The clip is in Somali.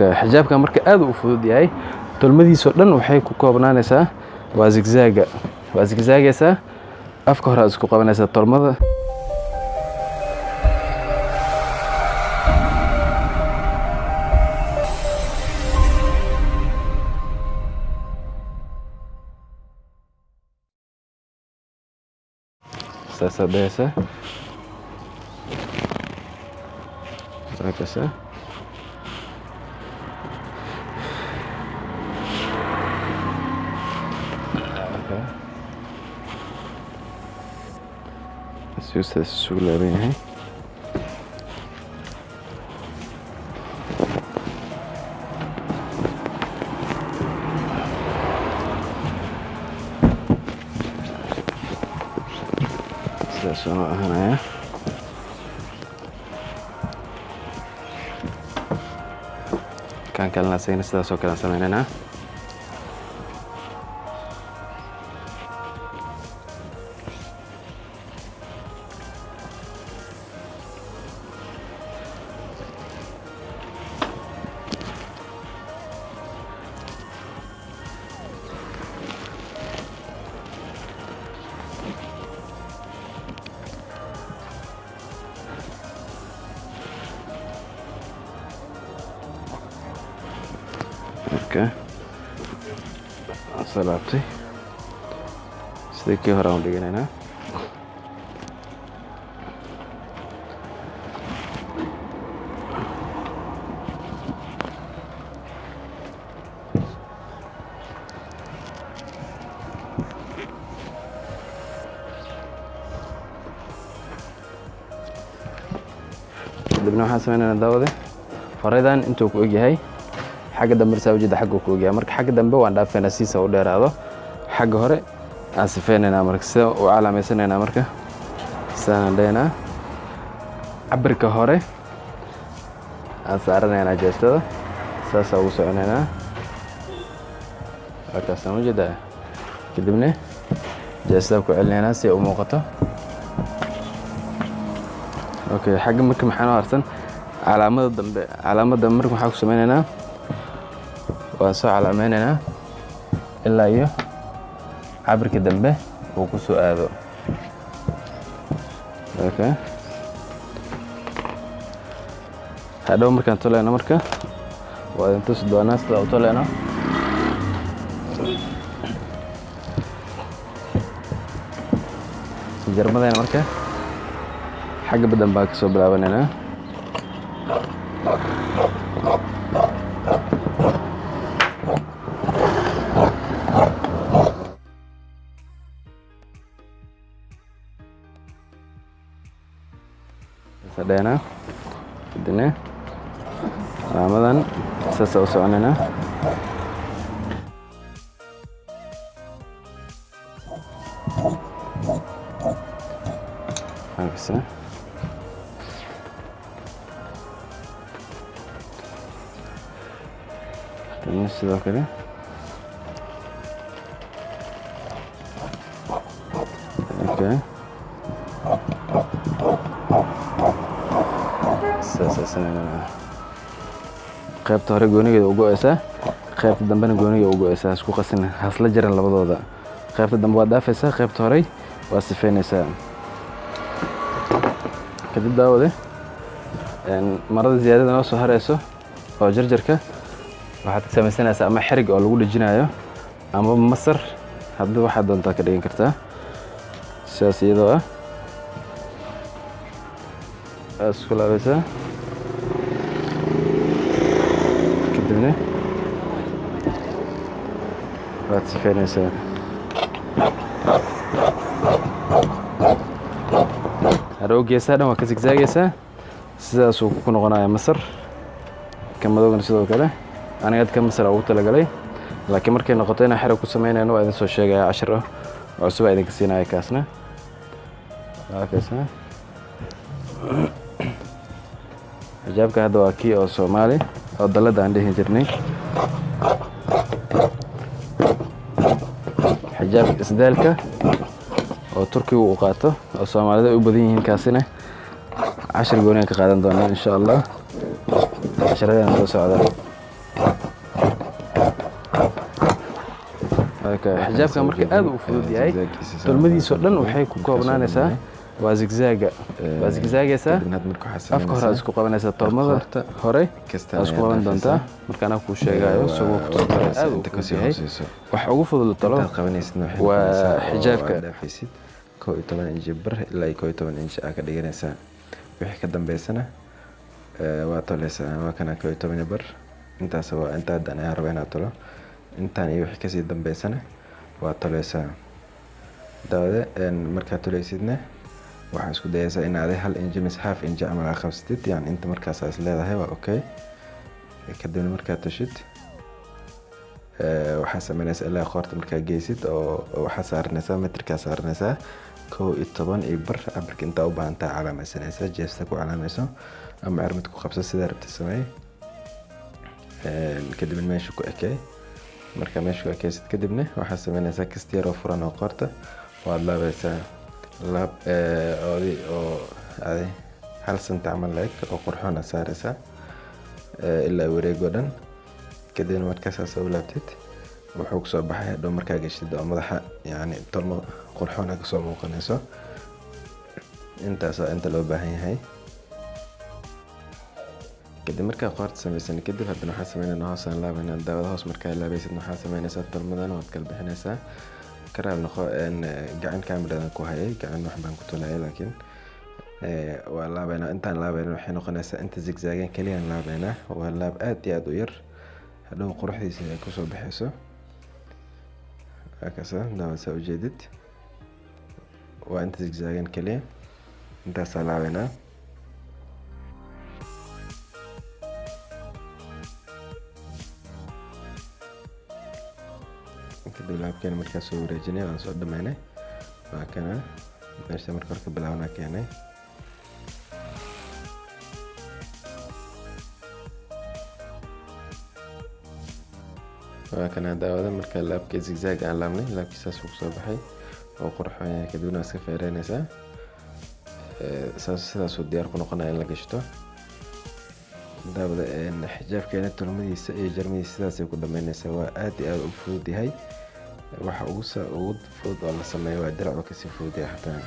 okay xijaabka marka aad u fudud yahay tolmadiiso dhan waxay ku koobnaanaysaa waa zigzagaysa afka hore isku qabanaysa tolmada sasadaysa sakasa سوسة الشغلة بينها سنة هنا كان كلنا سين سداسو كلنا سميننا اوكي صلابتي سيدكي هراون ديغنينا دبنا waxaan sameynaa daawada fariidan intuu ku ogyahay xagga dambe saawjida xagga ku ogyahay marka xagga dambe waan dhaafayna siisa u dheeraado xagga hore aan sifeynayna marka sida u calaamaysanayna marka saan dheena cabirka hore aan saaranayna jeestada saasa ugu soconayna halka saawjida kadibna jeestada ku celinayna si uu muuqato okay xagga marka maxaan arsan calaamada marka waxa ku sameeynaa waan soo calaameynaa ilaa iyo cabirka dambe uu ku soo aado okay hadhow markaan toleyno marka waa inta soo doonaa sida u toleyno jarmadayna marka xagga badan baa ka soo bilaabanayna sadena kadibna calaamadan saas u soconayna halkaas kadibna sidoo kale okay qaybta hore goonigeeda ugu go'aysa qaybta dambena goonigeeda ugu go'aysa isku qasin hasla jiran labadooda qaybta dambe waa dhaafaysa qaybta hore waa sifeynaysa kadib daawade marada ziyaadada noo soo harayso oo jarjarka waxaad ka samaysanaysaa ama xarig oo lagu dhajinayo ama masar haddii waxaad doontaa ka dhigan kartaa sidaas iyadoo isku laabaysaa kadibna waad sifeynaysaa hadhow geesaha dhan waa ka zigzaagaysaa sidaasuu ku noqonaya masar ka madowgana sidoo kale aniga ka masar ugu talagalay laakiin markay noqoto inaan xarig ku sameynayno waa idin soo sheegaya 10 oo cusub idin ka siinaya kaasna xijaabka hadda waa kii oo Soomaali oo dalada aan dhihin jirnay xijaabka isdaalka oo Turkiga uu qaato oo Soomaalida u badan yihiin kaasina 10 gooni ka qaadan doonaa insha Allah 10 soo socda xijaabka marka aad u fudud yahay tolmadiisu dhan waxay ku koobnaanaysaa waa zigzag waa zigzagaysa afka hore isku qabanaysa tolmada hore isku qaban doontaa marka ana ku sheegayo soo aad u fudud yahay wax ugu fudud tolo waa xijaabka 12 inch bar ilaa 12 inch ka dhiganaysa wixii ka dambeysana waa toleysa waa kana 12 bar intaas waa inta hadda aan rabo inaan tolo intaan iyo wixii ka sii dambeysana waa toleysa daawada marka toleysidna waxaan isku dayaysaa in aad hal inch mis half inch ama qabsatid yani inta markaas aad leedahay waa okay kadibna marka tashid waxa sameynaysaa ilaa qoorta marka geysid oo waxa saarnaysaa metrika saarnaysaa 12 bar abirka inta u baahan tahay calaamaysanaysaa jeesta ku calaamayso ama cirmid ku qabso sida rabtid sameey kadibna meesha ku ekay marka meesha ku ekaysid kadibna waxa sameynaysaa kastiiro furan oo qoorta waad laabaysaa laab oo ay hal sent amal leeg oo qurxoon saaraysaa ilaa wareego dhan kadibna markaas soo laabtid wuxuu ku soo baxay dhow markaa gashid oo madaxa yani tolmo qurxoon ka soo muuqanayso intaas inta loo baahan yahay kadib markaa qoorta samaysan kadib haddana waxa sameynayna hoos aan laabayna daawada hoos markaa laabaysid waxa sameynaysaa tolmadan waad kala bixinaysaa karaal noqo gacan kaamiradan ku hayay gacan wax baan ku tolay laakiin waa laabayna intaan laabayna waxay noqonaysaa inta zigzagan kaliya laabayna waa laab aad iyo aad u yar hadhow quruxdiisa ay ku soo baxayso akasa daawada ujeedid waa inta zigzagan kaliya intaas laabayna kadib laabkeena markaa soo wareejinay waan soo dhamaynay waa kana meesha marka hore ka bilaabana keenay waa kana daawada marka laabka zigzag aan laabnay laabkiisaas uu soo baxay oo qurxoon yahay kadibna iska feereynaysaa sidaas uu diyaar ku noqonaya in la gashto daawada xijaabkeena tolmadiisa iyo jarmadiisa sidaas ay ku dhameynaysaa waa aad iyo aad u fudud yahay waxa ugu fudud oo la sameeyo waa dirac oo ka sii fudud yahay xataa